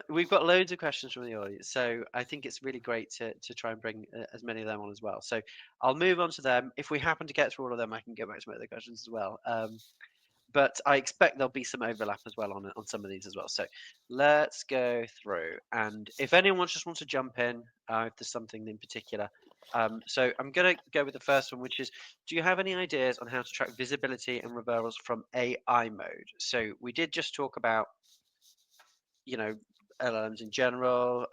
We've got loads of questions from the audience, so I think it's really great to try and bring as many of them on as well. So I'll move on to them. If we happen to get through all of them, I can get back to my other questions as well. But I expect there'll be some overlap as well on some of these as well. So let's go through, and if anyone just wants to jump in, if there's something in particular. So I'm gonna go with the first one, which is, do you have any ideas on how to track visibility and referrals from AI mode? So we did just talk about, you know, LLMs in general.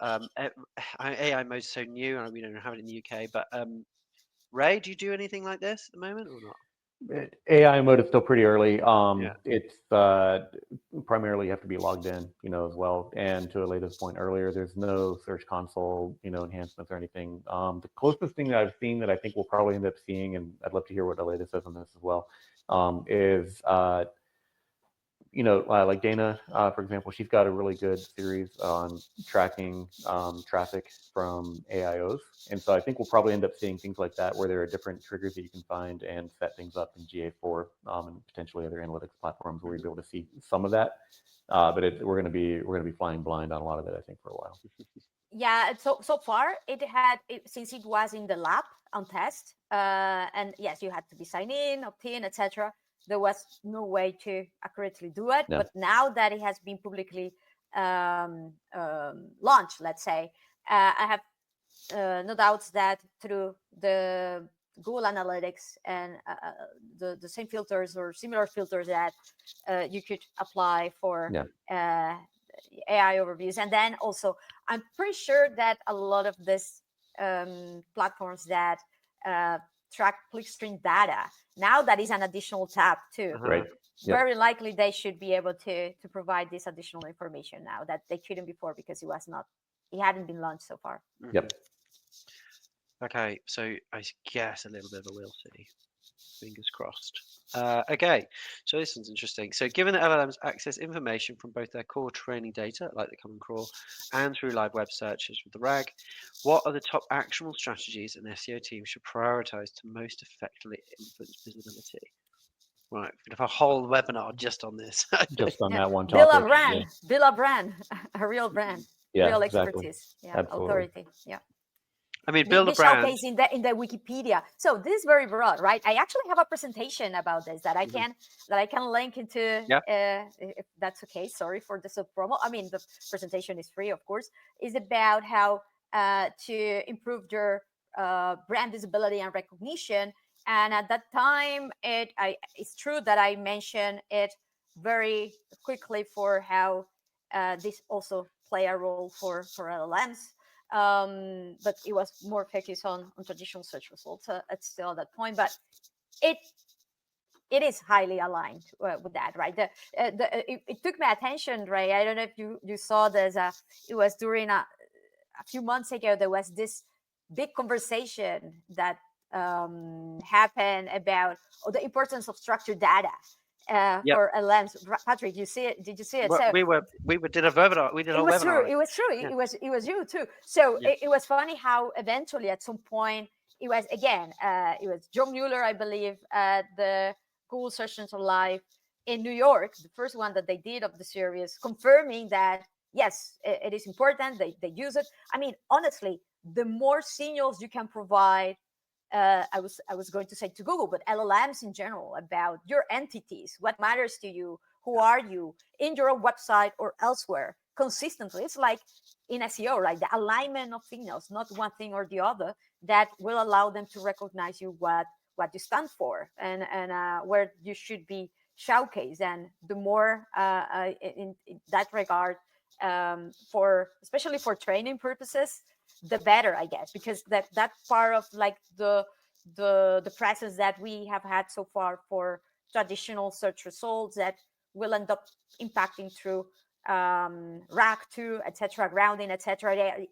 AI mode is so new, and we don't have it in the UK. But Ray, do you do anything like this at the moment or not? AI mode is still pretty early. Yeah. It's primarily you have to be logged in, as well. And to Aleyda's point earlier, there's no Search Console, enhancements or anything. The closest thing that I've seen that I think we'll probably end up seeing, and I'd love to hear what Aleyda says on this as well, is like Dana, for example, she's got a really good series on tracking traffic from AIOs. And so I think we'll probably end up seeing things like that, where there are different triggers that you can find and set things up in GA4 and potentially other analytics platforms where you'll be able to see some of that. But we're going to be flying blind on a lot of it, I think, for a while. Yeah, so far since it was in the lab on test, and yes, you had to be signed in, opt in, etc. There was no way to accurately do it. Yeah. But now that it has been publicly launched, let's say, I have no doubts that through the Google Analytics and the same filters or similar filters that you could apply for AI overviews. And then also, I'm pretty sure that a lot of these platforms that track clickstream data, now that is an additional tab too. Right. Very likely they should be able to provide this additional information now that they couldn't before because it hadn't been launched so far. Yep. Okay, so I guess a little bit of a we'll see. Fingers crossed. Okay, so this one's interesting. So given that LLMs access information from both their core training data, like the common crawl, and through live web searches with the RAG, what are the top actionable strategies an SEO team should prioritize to most effectively influence visibility? Right, we have a whole webinar just on this. Just on that one topic. Build a brand, a real brand, real expertise, authority. Yeah. I mean, build a brand. Showcase in the Wikipedia. So this is very broad, right? I actually have a presentation about this that I can link into. If that's okay. Sorry for the sub promo. I mean, the presentation is free, of course. It's about how to improve your brand visibility and recognition. And at that time, it's true that I mentioned it very quickly for how this also play a role for LLMs. But it was more focused on traditional search results at still at that point. But it is highly aligned with that, right? It took my attention, Ray. I don't know if you saw this. It was during a few months ago. There was this big conversation that happened about the importance of structured data. For LLMs. Patrick, you see it? Did you see it? Well, so we did a webinar. We did a webinar. It was true. Yeah. It was you too. So it was funny how eventually at some point it was John Mueller, I believe, at the Google Search Engine Live in New York, the first one that they did of the series, confirming that yes, it is important. They use it. I mean, honestly, the more signals you can provide. I was going to say to Google, but LLMs in general about your entities, what matters to you, who are you in your own website or elsewhere consistently. It's like in SEO, right? The alignment of signals, not one thing or the other, that will allow them to recognize you what you stand for and where you should be showcased. And the more in that regard, especially for training purposes, the better, I guess, because that part of like the presence that we have had so far for traditional search results that will end up impacting through RAG 2, etc., grounding, etc.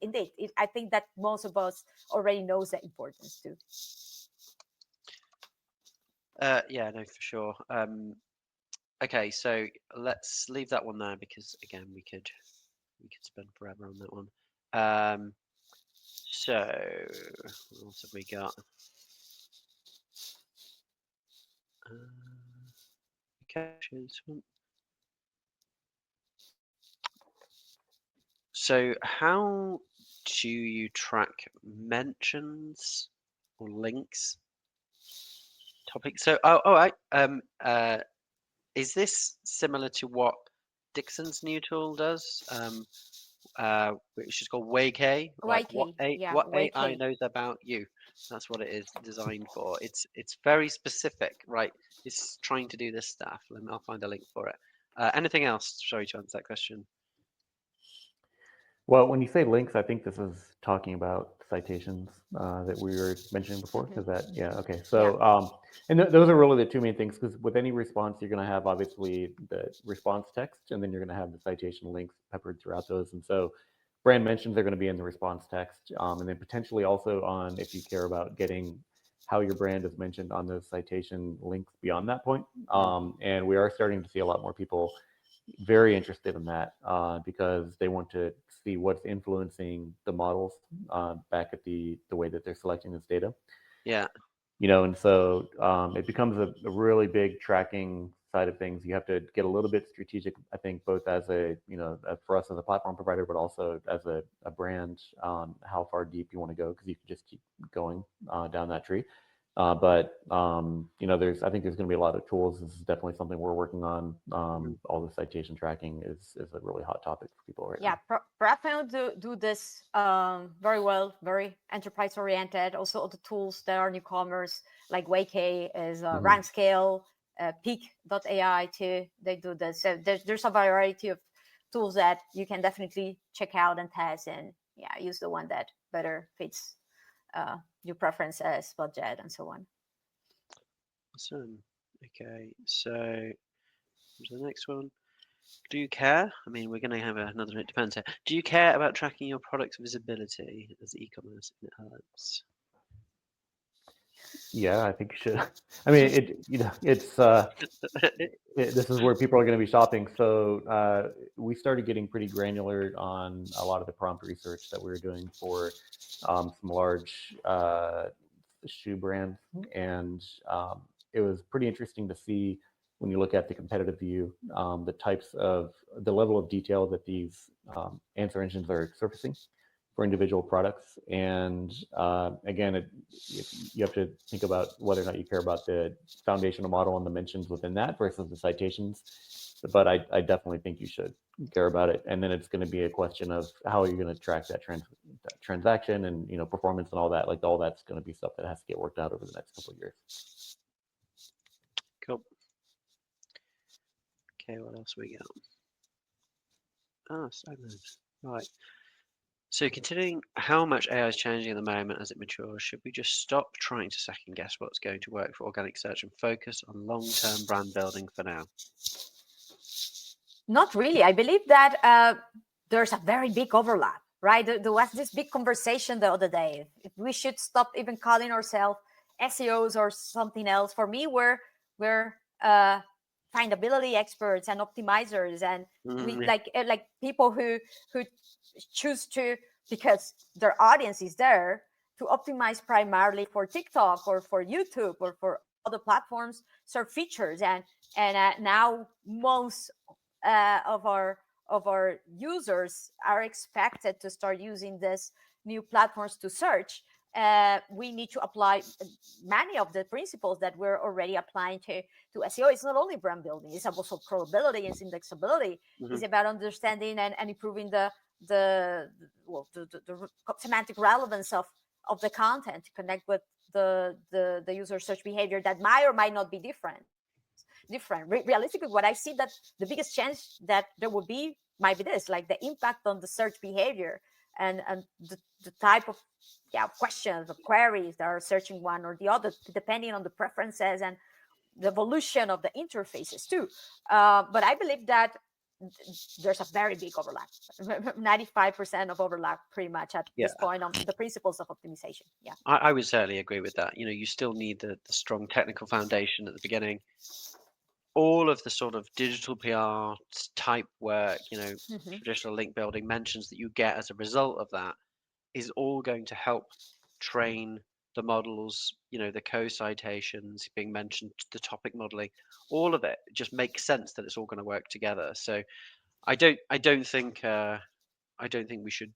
Indeed, I think that most of us already knows the importance too. Yeah, no, for sure. Okay, so let's leave that one there because again, we could spend forever on that one. So what else have we got? Okay, So how do you track mentions or links? Topics. So is this similar to what Dixon's new tool does? Which is called WayK, like Yeah, what AI YK. knows about you. That's what it is designed for. It's very specific, right? It's trying to do this stuff. I'll find a link for it. Anything else? Sorry to answer that question. Well, when you say links, I think this is talking about citations that we were mentioning before. Is that, yeah, okay. So, and those are really the two main things, because with any response, you're going to have obviously the response text, and then you're going to have the citation links peppered throughout those. And so brand mentions are going to be in the response text, and then potentially also on, if you care about getting how your brand is mentioned on those citation links beyond that point. And we are starting to see a lot more people very interested in that because they want to see what's influencing the models back at the way that they're selecting this data. Yeah. And so it becomes a really big tracking side of things. You have to get a little bit strategic, I think, both as for us as a platform provider, but also as a brand, how far deep you want to go, because you can just keep going down that tree. But I think there's going to be a lot of tools. This is definitely something we're working on. All the citation tracking is a really hot topic for people right now. Yeah, Prepno do this very well, very enterprise oriented. Also, the tools that are newcomers like WayK is Rank Scale, Peak.ai too. They do this. So there's a variety of tools that you can definitely check out and test, and use the one that better fits your preferences, budget, and so on. Awesome. Okay, so the next one. Do you care? I mean, we're going to have another. It depends here. Do you care about tracking your product's visibility as e-commerce in LLMs? Yeah, I think you should. I mean, it's this is where people are going to be shopping. So we started getting pretty granular on a lot of the prompt research that we were doing for some large shoe brands, and it was pretty interesting to see when you look at the competitive view, the level of detail that these answer engines are surfacing for individual products. And again, you have to think about whether or not you care about the foundational model and the mentions within that versus the citations. But I definitely think you should care about it. And then it's going to be a question of how are you going to track that transaction and performance and all that. Like all that's going to be stuff that has to get worked out over the next couple of years. Cool. Okay, what else we got? Simon. Right. So considering how much AI is changing at the moment as it matures, should we just stop trying to second guess what's going to work for organic search and focus on long-term brand building for now? Not really. I believe that there's a very big overlap, right? There was this big conversation the other day. If we should stop even calling ourselves SEOs or something else. For me, we're findability experts and optimizers, and we like people who choose to, because their audience is there, to optimize primarily for TikTok or for YouTube or for other platforms, search features, and now most of our users are expected to start using this new platforms to search. We need to apply many of the principles that we're already applying to SEO. It's not only brand building; it's also crawlability, it's indexability. It's about understanding and improving the semantic relevance of the content to connect with the user search behavior that might or might not be different. Realistically, what I see that the biggest chance that there will be might be this, like the impact on the search behavior and the type of questions or queries that are searching one or the other, depending on the preferences and the evolution of the interfaces too. But I believe that there's a very big overlap, 95% of overlap pretty much at this point on the principles of optimization. Yeah, I would certainly agree with that. You still need the strong technical foundation at the beginning. All of the sort of digital PR type work, traditional link building mentions that you get as a result of that is all going to help train the models, the co-citations being mentioned, the topic modeling, all of it just makes sense that it's all going to work together. So I don't think I don't think we should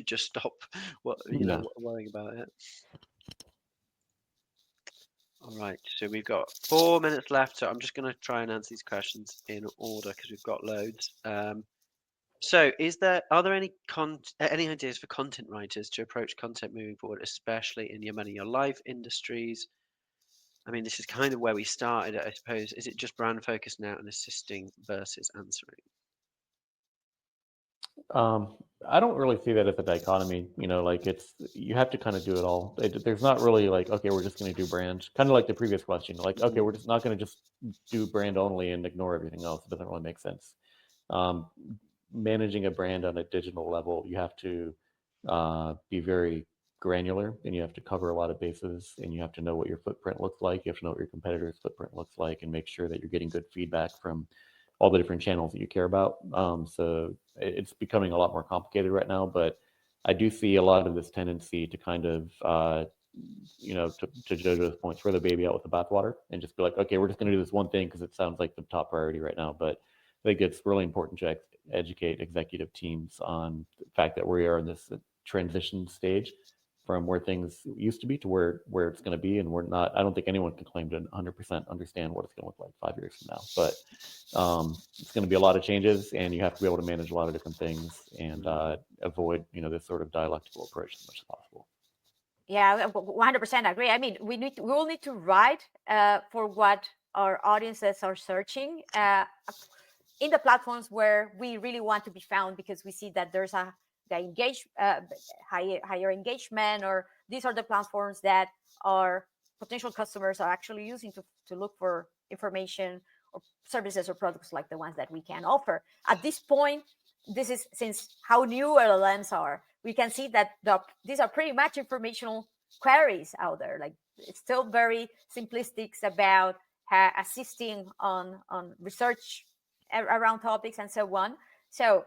just stop No. worrying about it. All right, so we've got 4 minutes left, so I'm just going to try and answer these questions in order because we've got loads. So, are there any ideas for content writers to approach content moving forward, especially in your money, your life industries? I mean, this is kind of where we started, I suppose. Is it just brand focused now and assisting versus answering? I don't really see that as a dichotomy. Like you have to kind of do it all. There's not really like, okay, we're just going to do brand. Kind of like the previous question. Like, okay, we're just not going to just do brand only and ignore everything else. It doesn't really make sense. Managing a brand on a digital level, you have to be very granular, and you have to cover a lot of bases, and you have to know what your footprint looks like. You have to know what your competitor's footprint looks like, and make sure that you're getting good feedback from all the different channels that you care about. So it's becoming a lot more complicated right now, but I do see a lot of this tendency to kind of, to JoJo's point, throw the baby out with the bathwater and just be like, okay, we're just going to do this one thing because it sounds like the top priority right now. But I think it's really important to educate executive teams on the fact that we are in this transition stage from where things used to be to where it's going to be, and I don't think anyone can claim to 100% understand what it's going to look like 5 years from now. But it's going to be a lot of changes, and you have to be able to manage a lot of different things and avoid this sort of dialectical approach as much as possible. Yeah, 100% agree. I mean, we will need to write for what our audiences are searching in the platforms where we really want to be found, because we see that there's higher engagement, or these are the platforms that our potential customers are actually using to look for information or services or products like the ones that we can offer. At this point, since how new LLMs are, we can see that these are pretty much informational queries out there. Like, it's still very simplistic about assisting on research around topics and so on. So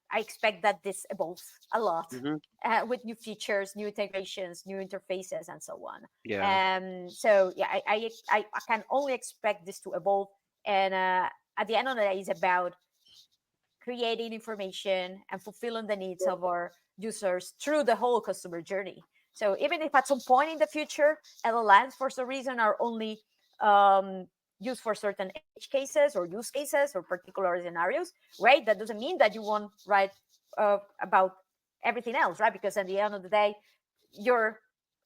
I expect that this evolves a lot with new features, new integrations, new interfaces, and so on. Yeah. So yeah, I can only expect this to evolve. And at the end of the day, it's about creating information and fulfilling the needs of our users through the whole customer journey. So even if at some point in the future, LLMs for some reason are only used for certain edge cases or use cases or particular scenarios, right? That doesn't mean that you won't write about everything else, right? Because at the end of the day, your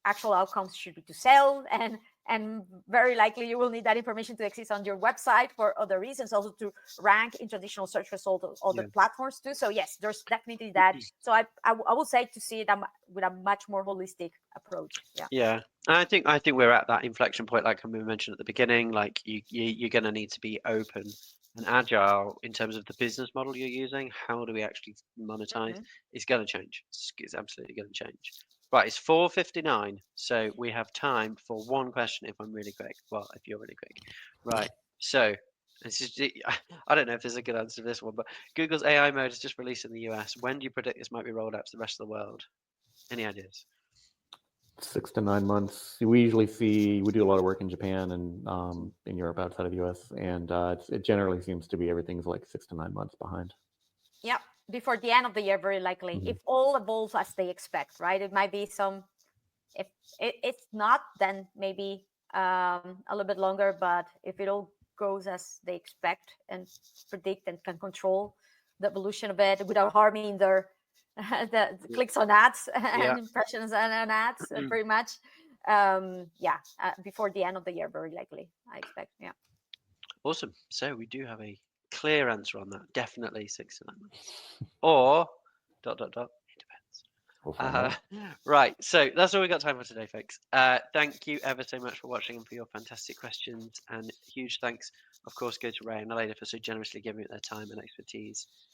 actual outcomes should be to sell, and very likely you will need that information to exist on your website for other reasons, also to rank in traditional search results of other platforms too. So yes, there's definitely that. So I would say to see it with a much more holistic approach. Yeah. I think we're at that inflection point, like we mentioned at the beginning. Like you're going to need to be open and agile in terms of the business model you're using. How do we actually monetize? It's going to change. It's absolutely going to change. Right, it's 4:59, so we have time for one question if I'm really quick. Well, if you're really quick. Right, so I don't know if there's a good answer to this one, but Google's AI mode is just released in the US. When do you predict this might be rolled out to the rest of the world? Any ideas? 6 to 9 months. We usually we do a lot of work in Japan and in Europe outside of the US, and it generally seems to be everything's like 6 to 9 months behind. Yeah, before the end of the year, very likely, if all evolves as they expect, right? It might be if it's not, then maybe a little bit longer, but if it all goes as they expect and predict and can control the evolution of it without harming the clicks on ads and impressions and ads, pretty much, before the end of the year, very likely, I expect. Yeah. Awesome. So we do have a clear answer on that. Definitely 6 to 9 months. Or ... It depends. Right. So that's all we got time for today, folks. Thank you ever so much for watching and for your fantastic questions. And huge thanks, of course, go to Ray and Aleyda for so generously giving it their time and expertise